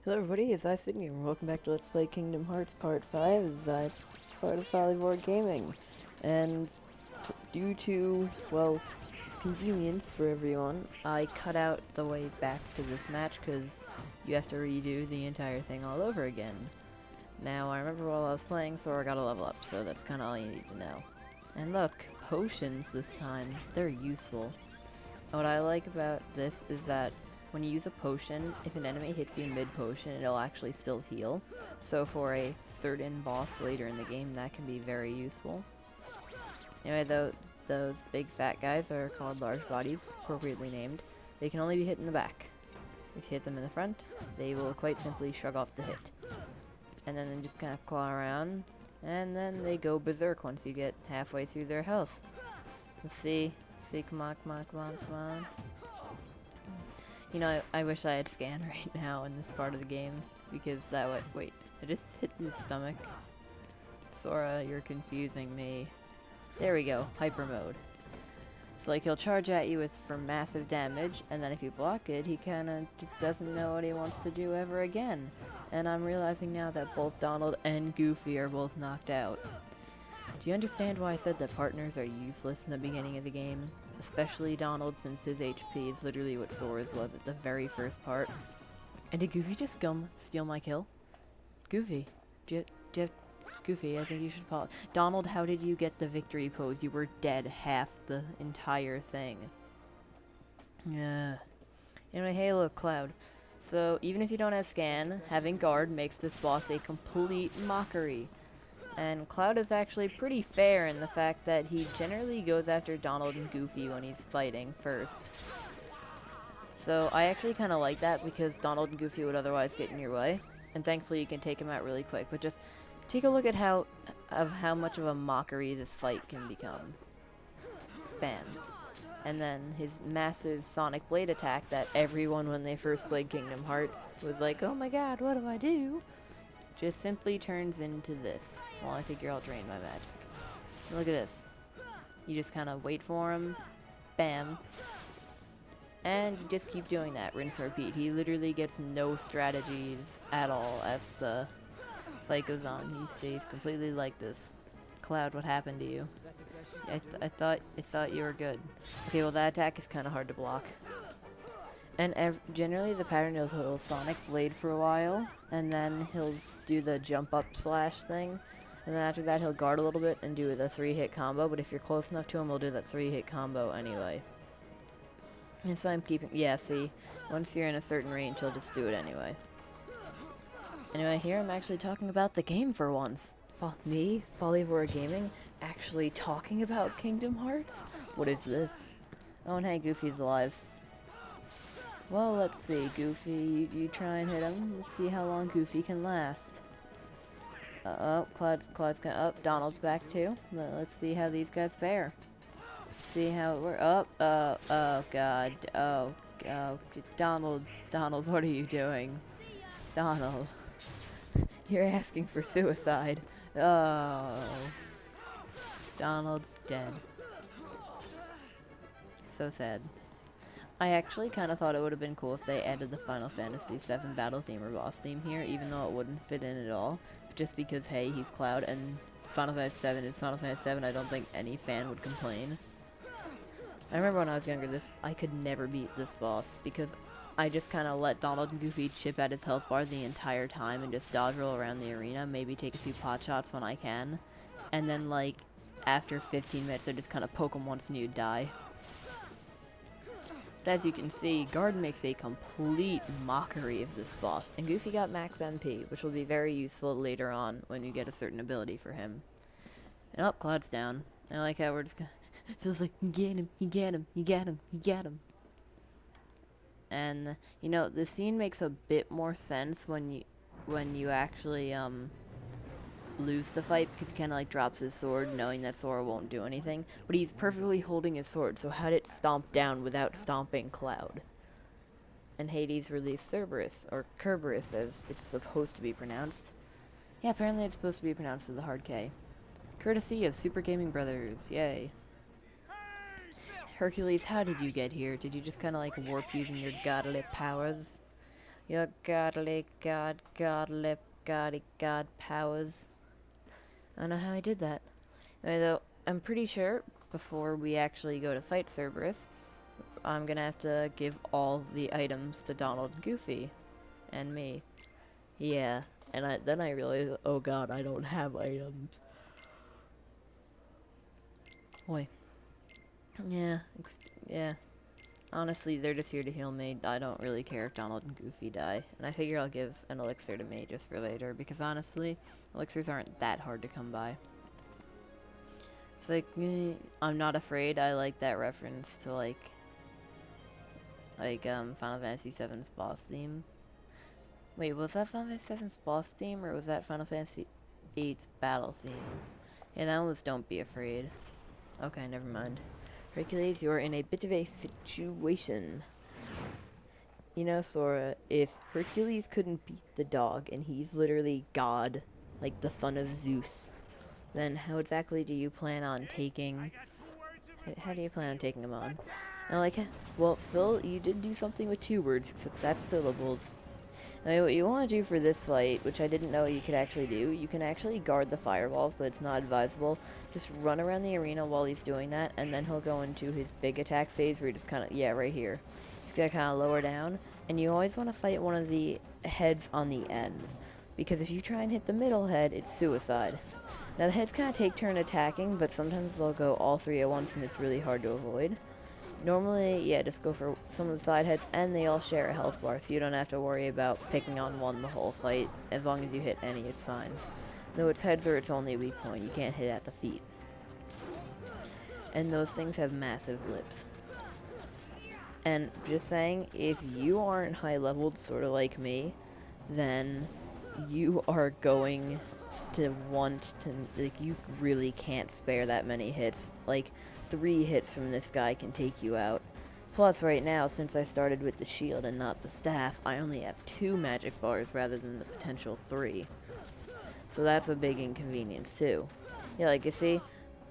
Hello everybody, it's Sydney, and welcome back to Let's Play Kingdom Hearts Part 5 as part of GUAAARD Gaming. And due to, well, convenience for everyone, I cut out the way back to this match because you have to redo the entire thing all over again. Now, I remember while I was playing, Sora got a level up, so that's kind of all you need to know. And look, potions this time, they're useful. What I like about this is that when you use a potion, if an enemy hits you mid-potion, it'll actually still heal. So for a certain boss later in the game, that can be very useful. Anyway, though, those big fat guys are called large bodies, appropriately named. They can only be hit in the back. If you hit them in the front, they will quite simply shrug off the hit. And then they just kind of claw around, and then they go berserk once you get halfway through their health. Let's see. Come on. You know, I wish I had scan right now in this part of the game, because that would— wait, I just hit his stomach. Sora, you're confusing me. There we go, hyper mode. So like he'll charge at you for massive damage, and then if you block it, he kinda just doesn't know what he wants to do ever again. And I'm realizing now that both Donald and Goofy are both knocked out. Do you understand why I said that partners are useless in the beginning of the game? Especially Donald, since his HP is literally what Sora's was at the very first part. And did Goofy just steal my kill? Goofy, Goofy, I think you should pause. Donald, how did you get the victory pose? You were dead half the entire thing. Yeah. Anyway, hey look, Cloud. So, even if you don't have scan, having guard makes this boss a complete mockery. And Cloud is actually pretty fair in the fact that he generally goes after Donald and Goofy when he's fighting first. So I actually kind of like that because Donald and Goofy would otherwise get in your way. And thankfully you can take him out really quick. But just take a look at how much of a mockery this fight can become. Bam. And then his massive Sonic Blade attack that everyone when they first played Kingdom Hearts was like, oh my god, what do I do? Just simply turns into this. Well, I figure I'll drain my magic. Look at this. You just kind of wait for him. Bam. And you just keep doing that. Rinse, repeat. He literally gets no strategies at all as the fight goes on. He stays completely like this. Cloud, what happened to you? I thought you were good. Okay, well that attack is kind of hard to block. And generally the pattern is he'll Sonic Blade for a while, and then he'll do the jump up slash thing, and then after that he'll guard a little bit and do the 3-hit combo, but if you're close enough to him, he'll do that 3-hit combo anyway. And so I'm keeping— yeah, see, once you're in a certain range, he'll just do it anyway. Anyway, here I'm actually talking about the game for once. Me, GUAAARD Gaming, actually talking about Kingdom Hearts? What is this? Oh, and hey, Goofy's alive. Well, let's see, Goofy, you try and hit him. Let's see how long Goofy can last. Oh, Cloud's gonna— oh, Donald's back too. Let's see how these guys fare. See how it works. Oh god. Oh, Donald, what are you doing? Donald. You're asking for suicide. Oh. Donald's dead. So sad. I actually kind of thought it would have been cool if they added the Final Fantasy VII battle theme or boss theme here, even though it wouldn't fit in at all. Just because, hey, he's Cloud, and Final Fantasy VII is Final Fantasy VII, I don't think any fan would complain. I remember when I was younger, I could never beat this boss, because I just kind of let Donald and Goofy chip at his health bar the entire time and just dodge roll around the arena, maybe take a few pot shots when I can, and then, like, after 15 minutes, I just kind of poke him once and you'd die. But as you can see, Guard makes a complete mockery of this boss, and Goofy got max MP, which will be very useful later on when you get a certain ability for him. And oh, Cloud's down. I like how we're just gonna— feels like, you get him. And, you know, the scene makes a bit more sense when you actually, lose the fight, because he kind of like drops his sword knowing that Sora won't do anything, but he's perfectly holding his sword, so how did it stomp down without stomping Cloud? And Hades released Cerberus, or Kerberos as it's supposed to be pronounced. Yeah, apparently it's supposed to be pronounced with a hard K. Courtesy of Super Gaming Brothers, yay. Hercules, how did you get here? Did you just kind of like warp using your godly powers? Your godly god powers. I don't know how I did that. Though I'm pretty sure before we actually go to fight Cerberus, I'm gonna have to give all the items to Donald and Goofy and me. Yeah, and then I realized, oh god, I don't have items. Boy. Yeah, yeah. Honestly, they're just here to heal me. I don't really care if Donald and Goofy die. And I figure I'll give an elixir to me just for later, because honestly, elixirs aren't that hard to come by. It's like, I'm not afraid. I like that reference to, like Final Fantasy VII's boss theme. Wait, was that Final Fantasy VII's boss theme, or was that Final Fantasy VIII's battle theme? Yeah, that one was Don't Be Afraid. Okay, never mind. Hercules, you're in a bit of a situation. You know, Sora, if Hercules couldn't beat the dog, and he's literally God, like the son of Zeus, then how exactly do you plan on taking... How do you plan on taking him on? And like, well, Phil, you did do something with 2 words, except that's syllables. I mean, what you want to do for this fight, which I didn't know you could actually do, you can actually guard the fireballs, but it's not advisable. Just run around the arena while he's doing that, and then he'll go into his big attack phase where he just kind of, yeah, right here. He's going to kind of lower down, and you always want to fight one of the heads on the ends, because if you try and hit the middle head, it's suicide. Now, the heads kind of take turn attacking, but sometimes they'll go all 3 at once, and it's really hard to avoid. Normally, yeah, just go for some of the side heads, and they all share a health bar, so you don't have to worry about picking on one the whole fight. As long as you hit any, it's fine. Though its heads are its only weak point, you can't hit at the feet. And those things have massive lips. And just saying, if you aren't high-leveled, sort of like me, then you are going to want to, like, you really can't spare that many hits. Like, 3 hits from this guy can take you out. Plus, right now, since I started with the shield and not the staff, I only have 2 magic bars rather than the potential 3. So that's a big inconvenience, too. Yeah, like you see,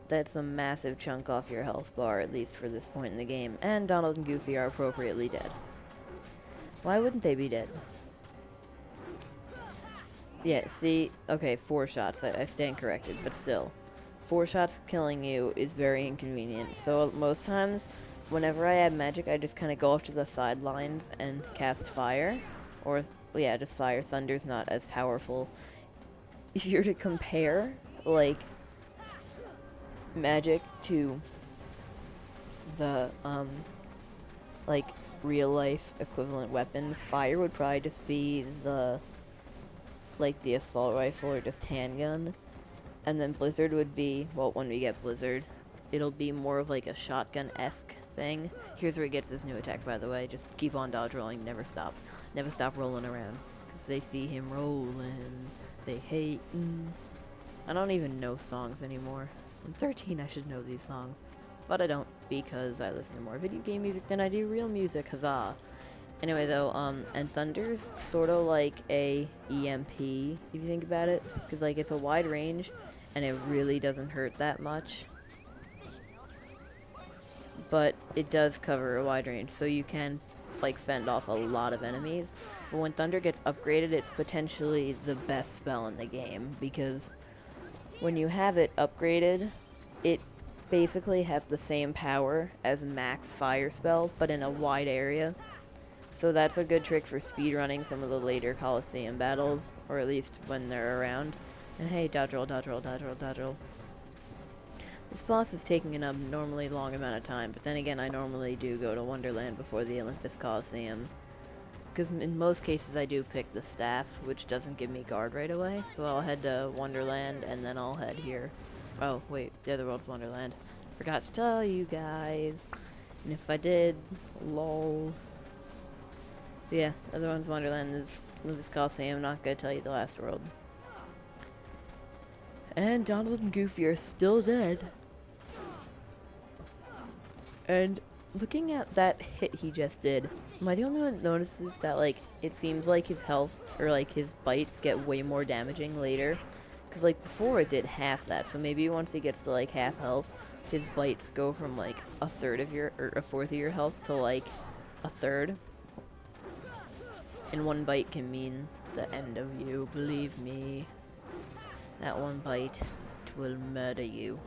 that's a massive chunk off your health bar, at least for this point in the game. And Donald and Goofy are appropriately dead. Why wouldn't they be dead? Yeah, see, okay, 4 shots. I stand corrected, but still. 4 shots killing you is very inconvenient. So most times, whenever I add magic, I just kind of go off to the sidelines and cast fire. Or, yeah, just fire. Thunder's not as powerful. If you're to compare, like, magic to the, like, real-life equivalent weapons, fire would probably just be the, like, the assault rifle or just handgun. And then Blizzard would be, well, when we get Blizzard, it'll be more of like a shotgun-esque thing. Here's where he gets his new attack, by the way. Just keep on dodge rolling, never stop. Never stop rolling around. Because they see him rolling, they hate. I don't even know songs anymore. I'm 13, I should know these songs. But I don't, because I listen to more video game music than I do real music, huzzah. Anyway, though, and Thunder's sort of like a EMP, if you think about it. Because, like, it's a wide range, and it really doesn't hurt that much. But it does cover a wide range, so you can, like, fend off a lot of enemies. But when Thunder gets upgraded, it's potentially the best spell in the game. Because when you have it upgraded, it basically has the same power as max fire spell, but in a wide area. So that's a good trick for speedrunning some of the later Coliseum battles, or at least when they're around. And hey, dodge roll, dodge roll, dodge roll, dodge roll. This boss is taking an abnormally long amount of time, but then again, I normally do go to Wonderland before the Olympus Coliseum. Because in most cases, I do pick the staff, which doesn't give me guard right away. So I'll head to Wonderland, and then I'll head here. Oh, wait, the other world's Wonderland. Forgot to tell you guys. And if I did, lol. But yeah, the other one's Wonderland is Olympus Coliseum. I'm not gonna tell you the last world. And Donald and Goofy are still dead. And looking at that hit he just did, am I the only one that notices that, like, it seems like his health, or like his bites get way more damaging later? Because, like, before it did half that, so maybe once he gets to, like, half health, his bites go from, like, a third of your, or a fourth of your health to, like, a third. And one bite can mean the end of you, believe me. That one bite will murder you.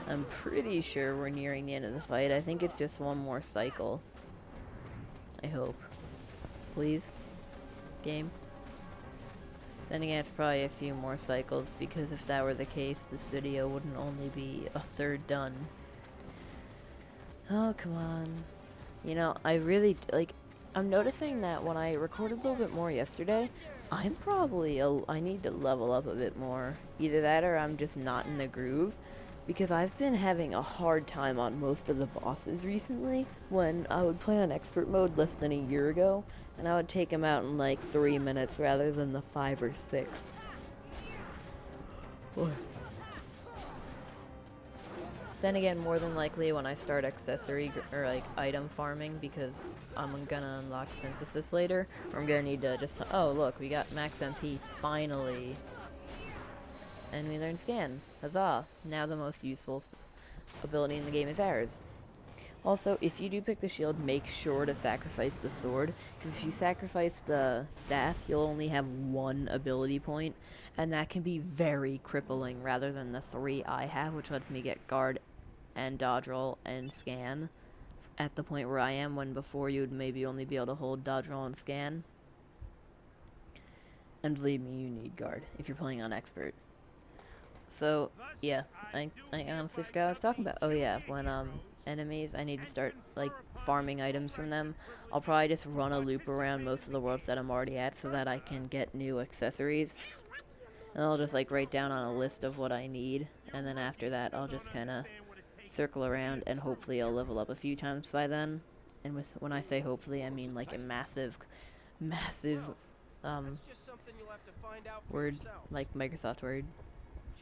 I'm pretty sure we're nearing the end of the fight. I think it's just one more cycle. I hope. Please? Game? Then again, it's probably a few more cycles, because if that were the case, this video wouldn't only be a third done. Oh, come on. You know, I really, like, I'm noticing that when I recorded a little bit more yesterday, I'm probably, I need to level up a bit more. Either that or I'm just not in the groove. Because I've been having a hard time on most of the bosses recently. When I would play on expert mode less than a year ago, and I would take them out in like 3 minutes rather than the 5 or 6. Boy. Then again, more than likely when I start accessory or like item farming, because I'm gonna unlock synthesis later, or I'm gonna need to just, oh look, we got max MP finally. And we learned scan. Huzzah. Now the most useful ability in the game is ours. Also, if you do pick the shield, make sure to sacrifice the sword, because if you sacrifice the staff, you'll only have 1 ability point, and that can be very crippling rather than the 3 I have, which lets me get guard and dodge roll and scan at the point where I am, when before you would maybe only be able to hold dodge roll and scan. And believe me, you need guard if you're playing on expert. So, yeah, I honestly forgot what I was talking about. Oh yeah, when enemies, I need to start like farming items from them. I'll probably just run a loop around most of the worlds that I'm already at so that I can get new accessories. And I'll just like write down on a list of what I need, and then after that I'll just kind of circle around, and hopefully I'll level up a few times by then. And when I say hopefully, I mean like a massive word, like Microsoft Word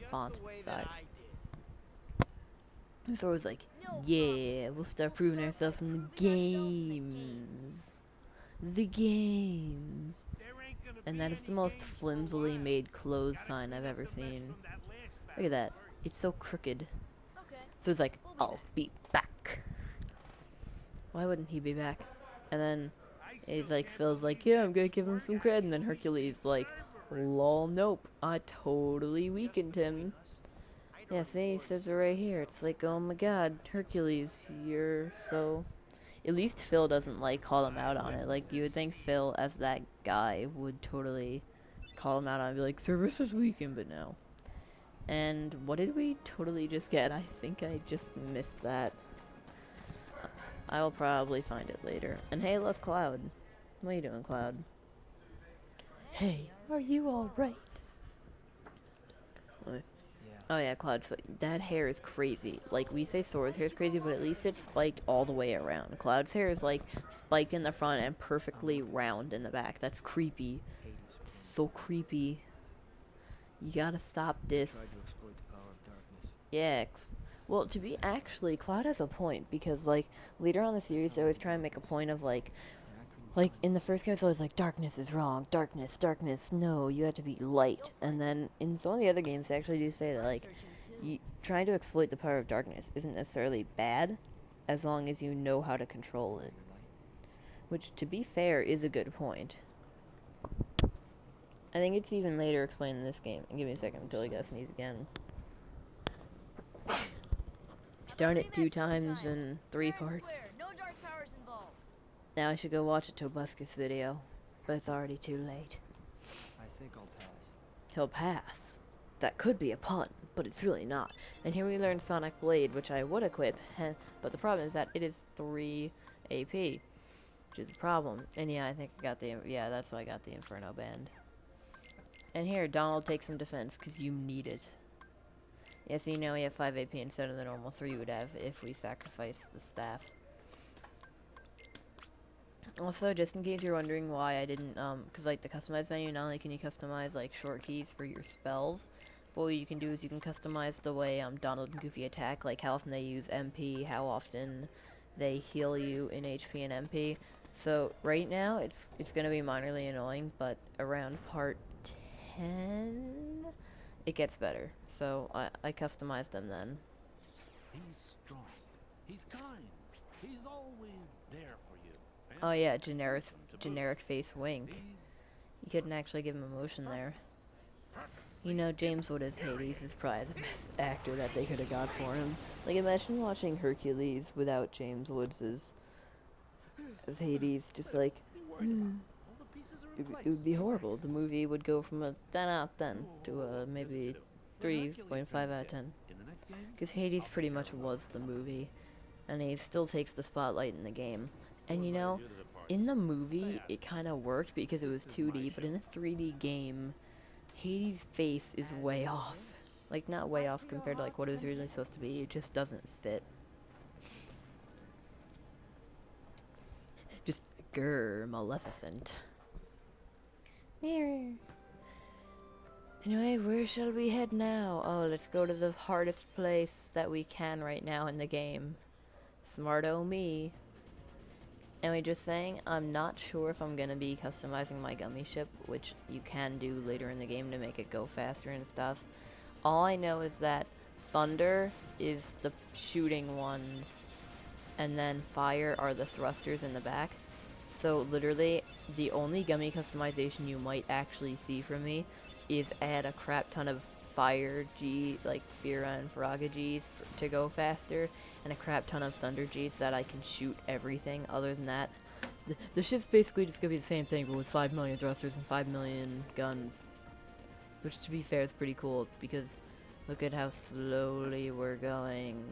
font size. So it was like, yeah, we'll start proving ourselves in the games. The games. And that is the most flimsily made clothes sign I've ever seen. Look at that. It's so crooked. So it's like, I'll be back. Why wouldn't he be back? And then it's like, Phil's like, yeah, I'm gonna give him some cred. And then Hercules like, lol, nope. I totally weakened him. Yeah, see, he says it right here. It's like, oh my god, Hercules, you're so... At least Phil doesn't, like, call him out on it. Like, you would think Phil, as that guy, would totally call him out on it and be like, service was weakened, but no. And what did we totally just get? I think I just missed that. I will probably find it later. And hey, look, Cloud. What are you doing, Cloud? Hey, are you alright? Oh yeah, Cloud, so that hair is crazy. Like, we say Sora's hair is crazy, but at least it's spiked all the way around. Cloud's hair is, like, spiked in the front and perfectly round in the back. That's creepy. It's so creepy. You gotta stop this. Yeah, well, to be actually, Cloud has a point, because, like, later on in the series, they always try and make a point of, like, in the first game, it's always like, darkness is wrong, darkness, darkness, no, you have to be light. And then in some of the other games, they actually do say that, like, trying to exploit the power of darkness isn't necessarily bad, as long as you know how to control it. Which, to be fair, is a good point. I think it's even later explained in this game. And give me a second until I gotta sneeze again. Darn it, 2 times in 3 parts. Now I should go watch a Tobuscus video, but it's already too late. I think I'll pass. He'll pass. That could be a pun, but it's really not. And here we learn Sonic Blade, which I would equip, but the problem is that it is 3 AP, which is a problem. And yeah, I think I got that's why I got the Inferno Band. And here, Donald takes some defense, because you need it. Yeah, so you know we have 5 AP instead of the normal 3 you would have if we sacrificed the staff. Also, just in case you're wondering why I didn't, because, like, the customize menu, not only can you customize, like, short keys for your spells, but what you can do is you can customize the way, Donald and Goofy attack, like, how often they use MP, how often they heal you in HP and MP. So, right now, it's gonna be minorly annoying, but around part 10, it gets better. So, I customized them then. He's strong. He's kind. He's always there for you. And Oh yeah, generic face wink. You couldn't actually give him emotion there. You know, James Wood as Hades is probably the best actor that they could have got for him. Like, imagine watching Hercules without James Woods as Hades. Just like, it would be horrible. The movie would go from a 10 out of 10 to a maybe 3.5 out of 10. Because Hades pretty much was the movie, and he still takes the spotlight in the game. And you know, in the movie, it kind of worked because it was 2D, but in a 3D game, Hades' face is way off. Like, not way off compared to like what it was originally supposed to be. It just doesn't fit. Just grr, Maleficent. Anyway, where shall we head now? Oh, let's go to the hardest place that we can right now in the game. Smarto me. Anyway, just saying, I'm not sure if I'm gonna be customizing my gummy ship, which you can do later in the game to make it go faster and stuff. All I know is that thunder is the shooting ones, and then fire are the thrusters in the back. So literally, the only gummy customization you might actually see from me is add a crap ton of fire G, like Fira and Faraga Gs to go faster, and a crap ton of thunder Gs so that I can shoot everything. Other than that, the ship's basically just gonna be the same thing, but with 5 million thrusters and 5 million guns. Which, to be fair, is pretty cool, because look at how slowly we're going.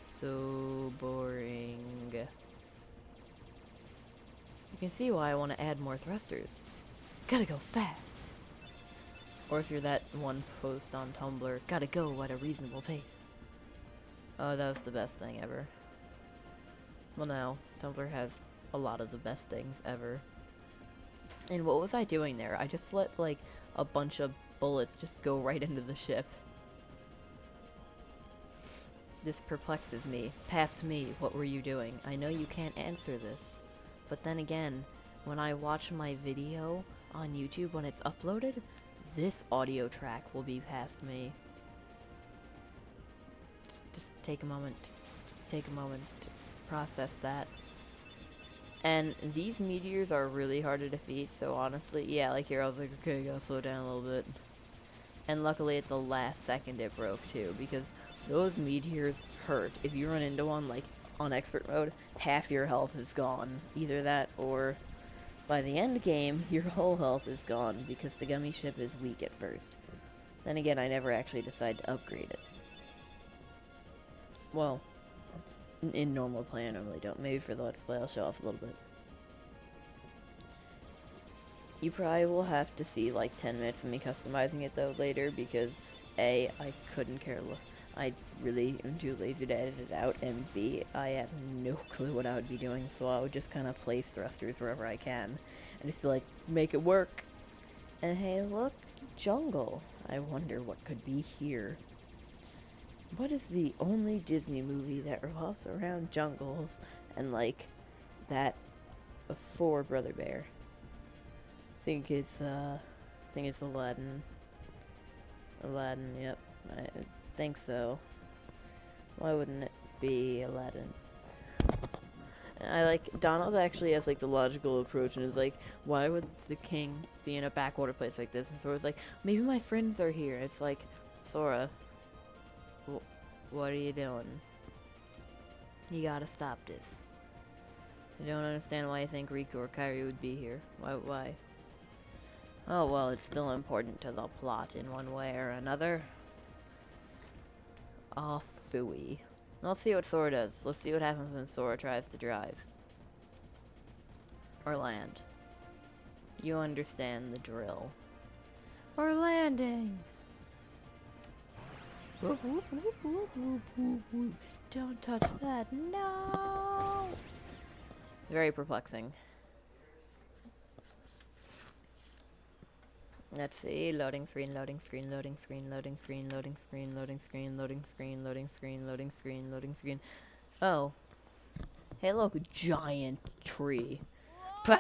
So boring. You can see why I want to add more thrusters. Gotta go fast. Or if you're that one post on Tumblr, gotta go at a reasonable pace. Oh, that was the best thing ever. Well, no, Tumblr has a lot of the best things ever. And what was I doing there? I just let, like, a bunch of bullets just go right into the ship. This perplexes me. Past me, what were you doing? I know you can't answer this. But then again, when I watch my video on YouTube when it's uploaded, this audio track will be past me. Just take a moment. Just take a moment to process that. And these meteors are really hard to defeat, so honestly, yeah, like here I was like, okay, gotta slow down a little bit. And luckily at the last second it broke too, because those meteors hurt. If you run into one, like, on expert mode, half your health is gone. Either that, or by the end game, your whole health is gone, because the gummy ship is weak at first. Then again, I never actually decide to upgrade it. Well, in normal play, I normally don't. Maybe for the Let's Play, I'll show off a little bit. You probably will have to see, like, 10 minutes of me customizing it, though, later, because A, I couldn't care I really am too lazy to edit it out, and B, I have no clue what I would be doing, so I would just kind of place thrusters wherever I can, and just be like, make it work. And hey, look, jungle. I wonder what could be here. What is the only Disney movie that revolves around jungles and, like, that before Brother Bear? I think it's Aladdin. Aladdin, yep. I think so. Why wouldn't it be Aladdin? And I like, Donald actually has, like, the logical approach and is like, why would the king be in a backwater place like this? And Sora's like, maybe my friends are here. It's like, Sora, what are you doing? You gotta stop this. I don't understand why you think Riku or Kairi would be here. Why? Oh, well, it's still important to the plot in one way or another. Oh, phooey. Let's see what Sora does. Let's see what happens when Sora tries to drive. Or land. You understand the drill. Or landing! Whoop, whoop, whoop, whoop, whoop, whoop, whoop. Don't touch that. No! Very perplexing. Let's see, loading screen, loading screen, loading screen, loading screen, loading screen, loading screen, loading screen, loading screen, loading screen, loading screen. Oh. Hey look, giant tree. Bah!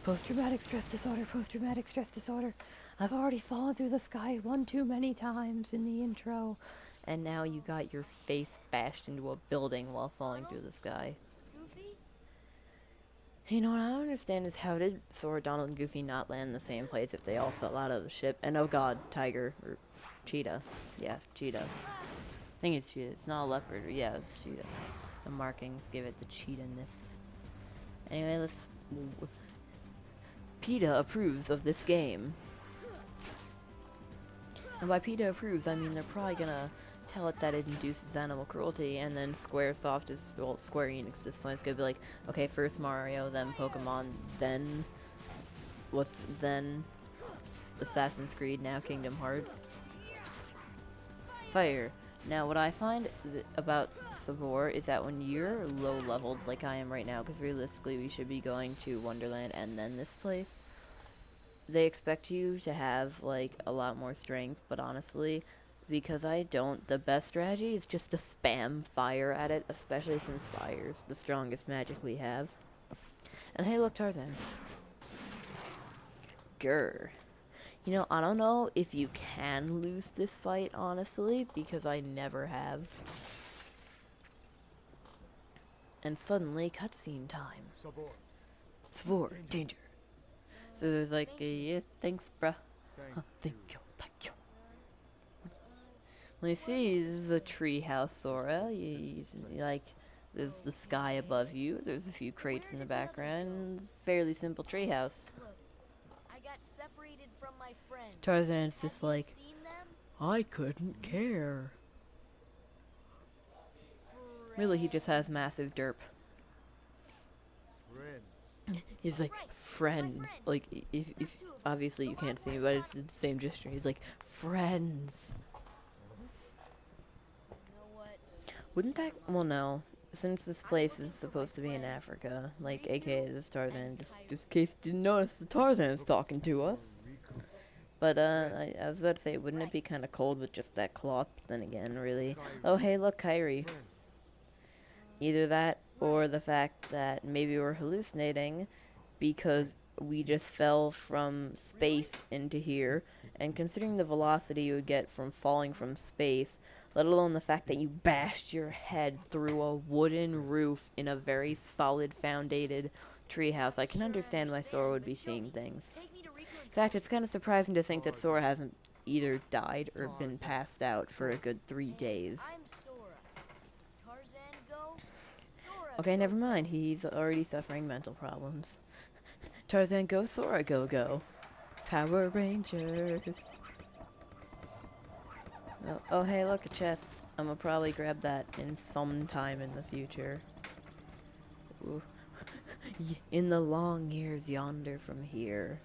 Post-traumatic stress disorder, post-traumatic stress disorder. I've already fallen through the sky one too many times in the intro. And now you got your face bashed into a building while falling through the sky. You know what I don't understand is how did Sora, Donald, and Goofy not land in the same place if they all fell out of the ship? And oh god, tiger, or cheetah. Yeah, cheetah. I think it's cheetah. It's not a leopard. Or yeah, it's cheetah. The markings give it the cheetah-ness. Anyway, let's... PETA approves of this game. And by PETA approves, I mean they're probably gonna tell it that it induces animal cruelty, and then Squaresoft is, well, Square Enix at this point is gonna be like, okay, first Mario, then Pokemon, then then Assassin's Creed, now Kingdom Hearts. Fire. Now, what I find about Sabor is that when you're low-leveled, like I am right now, because realistically we should be going to Wonderland and then this place, they expect you to have, like, a lot more strength, but honestly, because I don't, the best strategy is just to spam fire at it, especially since fire's the strongest magic we have. And hey, look, Tarzan. Grr. You know, I don't know if you can lose this fight, honestly, because I never have. And suddenly, cutscene time. Sabor, danger. So there's like, yeah, thanks, bruh. Thank you. Well, you see, this is a tree house, Sora. Like, there's the sky above you. There's a few crates in the background. It's a fairly simple tree house. Separated from my friends. Tarzan's just like, I couldn't care. Really, he just has massive derp. He's like, friends. Like, if obviously you can't see me, but it's the same gesture. He's like, friends. Wouldn't that, well, no. Since this place is supposed to be in Africa, like, aka this Tarzan, just in case you didn't notice, the Tarzan's talking to us. But, I was about to say, wouldn't it be kind of cold with just that cloth? But then again, really. Oh, hey, look, Kyrie. Either that, or the fact that maybe we're hallucinating because we just fell from space into here, and considering the velocity you would get from falling from space, let alone the fact that you bashed your head through a wooden roof in a very solid foundated treehouse, I can understand why Sora would be seeing things. In fact, it's kind of surprising to think that Sora hasn't either died or been passed out for a good 3 days. Okay, never mind. He's already suffering mental problems. Tarzan go, Sora go go. Power Rangers. Oh, hey, look, a chest. I'm gonna probably grab that in some time in the future. Ooh. In the long years yonder from here.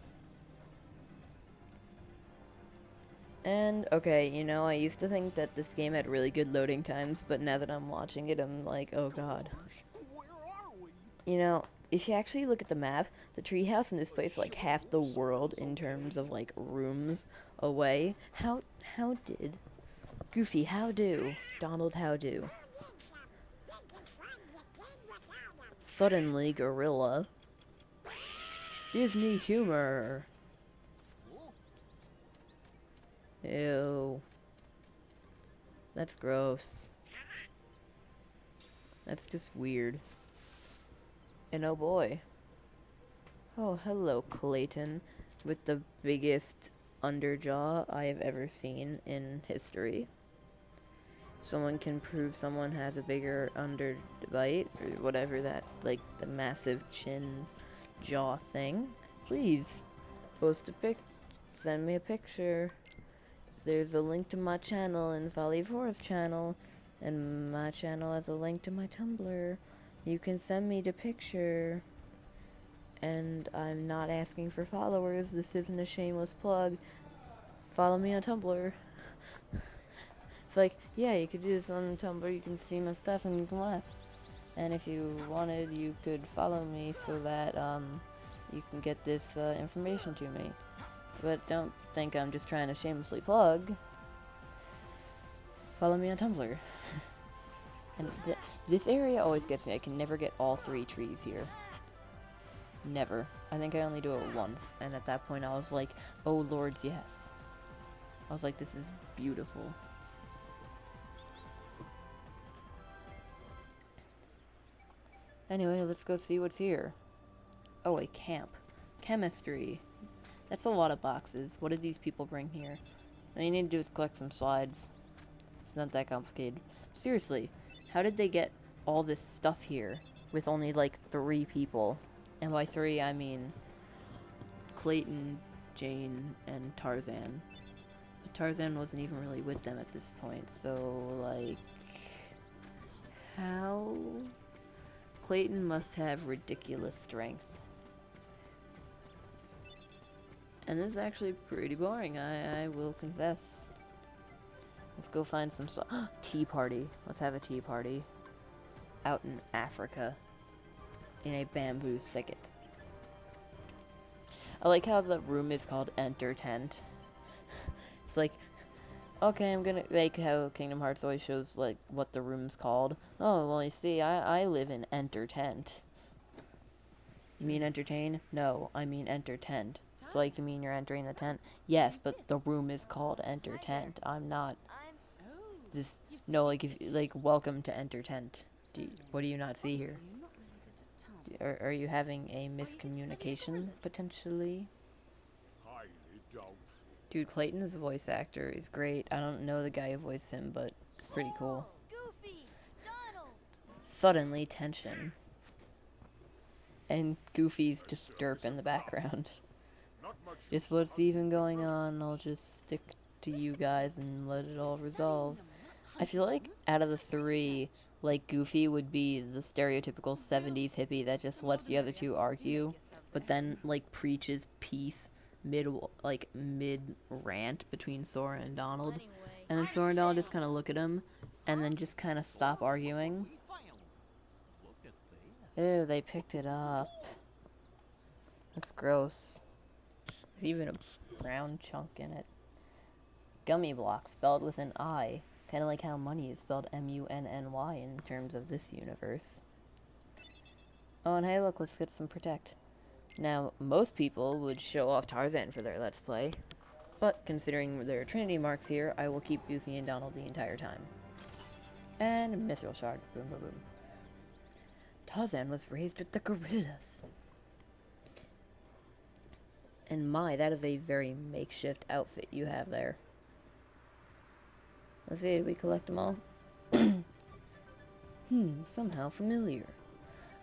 And, okay, you know, I used to think that this game had really good loading times, but now that I'm watching it, I'm like, oh god. You know, if you actually look at the map, the treehouse in this place is like half the world in terms of, like, rooms away. How did... Goofy, how do? Donald, how do? Suddenly, gorilla. Disney humor. Ew. That's gross. That's just weird. And oh boy. Oh, hello, Clayton. With the biggest underjaw I have ever seen in history. Someone can prove someone has a bigger underbite, or whatever that, like, the massive chin jaw thing. Please, post a pic, send me a picture. There's a link to my channel and Folly4's channel, and my channel has a link to my Tumblr. You can send me the picture, and I'm not asking for followers. This isn't a shameless plug. Follow me on Tumblr. It's like, yeah, you could do this on Tumblr, you can see my stuff and you can laugh. And if you wanted, you could follow me so that, you can get this, information to me. But don't think I'm just trying to shamelessly plug. Follow me on Tumblr. And this area always gets me. I can never get all 3 trees here. Never. I think I only do it once. And at that point I was like, oh lords, yes. I was like, this is beautiful. Anyway, let's go see what's here. Oh, a camp. Chemistry. That's a lot of boxes. What did these people bring here? All you need to do is collect some slides. It's not that complicated. Seriously, how did they get all this stuff here with only like 3 people? And by 3, I mean Clayton, Jane, and Tarzan. But Tarzan wasn't even really with them at this point, so like... How? Clayton must have ridiculous strength. And this is actually pretty boring, I will confess. Let's go find some tea party. Let's have a tea party. Out in Africa. In a bamboo thicket. I like how the room is called Enter Tent. It's like, okay, I'm gonna like how Kingdom Hearts always shows like what the room's called. Oh, well you see, I live in Enter Tent. You mean entertain? No, I mean enter tent. So like you mean you're entering the tent? Yes, but the room is called Enter Tent. I'm not this no like if like welcome to Enter Tent. What do you not see here? Are you having a miscommunication potentially? Dude, Clayton's voice actor is great. I don't know the guy who voiced him, but it's pretty cool. Suddenly tension. And Goofy's just derp in the background. Just what's even going on, I'll just stick to you guys and let it all resolve. I feel like out of the 3, like Goofy would be the stereotypical 70s hippie that just lets the other 2 argue, but then like preaches peace mid rant between Sora and Donald. And then Sora and Donald just kind of look at him and then just kind of stop arguing. Ew, they picked it up. That's gross. There's even a brown chunk in it. Gummy block, spelled with an I. Kind of like how money is spelled M-U-N-N-Y in terms of this universe. Oh, and hey, look, let's get some Protect. Now, most people would show off Tarzan for their Let's Play. But, considering there are Trinity marks here, I will keep Goofy and Donald the entire time. And Mithril Shard. Boom, boom, boom. Tarzan was raised with the gorillas. And my, that is a very makeshift outfit you have there. Let's see, did we collect them all? Somehow familiar.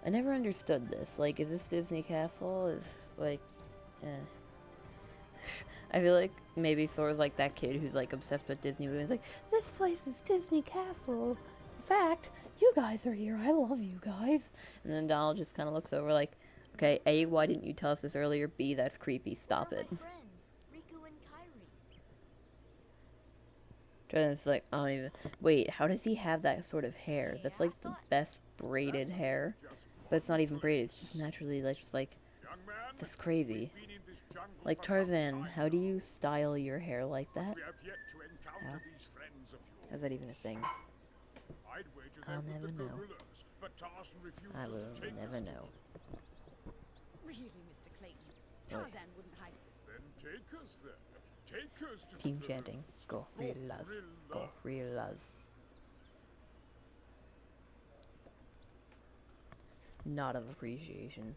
I never understood this. Like, is this Disney Castle? Is, like, I feel like maybe Sora's like that kid who's, like, obsessed with Disney movies. Like, this place is Disney Castle. In fact, you guys are here. I love you guys. And then Donald just kind of looks over like, okay, A, why didn't you tell us this earlier? B, that's creepy. Stop it. Jordan's like, I don't even... Wait, how does he have that sort of hair? That's like the best braided hair. But it's not even braided. It's just naturally, like, just like... That's crazy. Like, Tarzan, how do you style your hair like that? How? How's that even a thing? I'll never know. I will never know. Really, Mr. Clayton, Tarzan wouldn't hide. Then take us there. Take us to Team chanting. Gorillas. Gorillas. Nod of appreciation.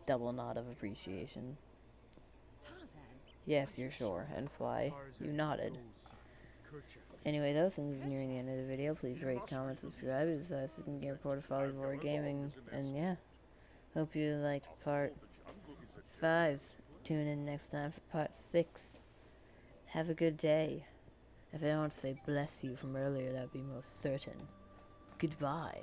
Double nod of appreciation. Tarzan? Yes, you're sure. Hence why you nodded. Anyway, those things nearing the end of the video. Please rate, comment, subscribe. It's Second Game Portfolio Board Gaming. And yeah, hope you liked part 5. Tune in next time for part 6. Have a good day. If I don't say bless you from earlier, that would be most certain. Goodbye.